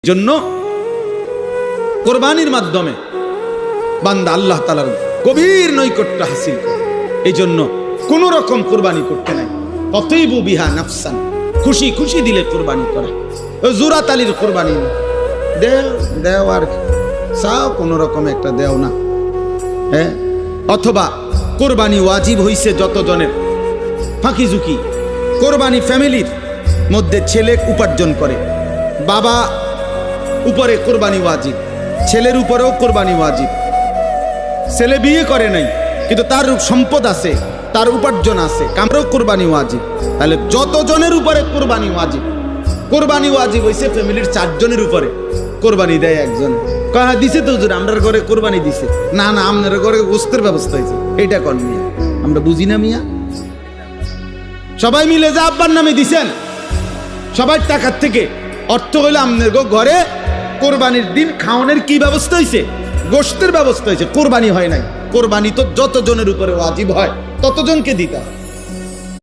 জন্য কোরবানির মাধ্যমে বান্দা আল্লাহ তাআলার গভীর নৈকট্য হাসিল করে। এই জন্য কোন রকম কোরবানি করতে নাই। অতইবু বিহা নাফসান, খুশি খুশি দিলে কোরবানি করা। ওই জোড়া তালির কোরবানি না, দেও আর চাও কোন রকম একটা দেও না। হ্যাঁ, অথবা কোরবানি ওয়াজিব হইছে যতজনের, ফাঁকি ঝুঁকি কোরবানি ফ্যামিলির মধ্যে ছেলে উপার্জন করে, বাবা উপরে কোরবানি ওয়াজিব, ছেলের উপরেও কোরবানি ওয়াজিব। ছেলে বিয়ে করে নাই কিন্তু তার সম্পদ আছে, তার উপার্জন আছে, কামরেও কোরবানি ওয়াজিব। তাহলে যতজনের উপরে কোরবানি ওয়াজিব, কোরবানি ওয়াজিব হইছে ফ্যামিলির 4 জনের উপরে। কোরবানি দেয় একজন, কয় দিছে তো হুজুর আমরার ঘরে কোরবানি দিছে। না না, আপনার ঘরে গোস্তের ব্যবস্থা হয়েছে, এইটা কোন মিয়া? আমরা বুঝি না মিয়া। সবাই মিলে যা আব্বার নামে দিছেন, সবার টাকার থেকে অর্থ হইলো আপনার ঘরে কোরবানির দিন খাওয়ানোর কি ব্যবস্থা হয়েছে? গোস্তের ব্যবস্থা হয়েছে, কোরবানি হয় নাই। কোরবানি তো যতজনের উপরে ওয়াজিব হয় ততজনকে দিতে হয়।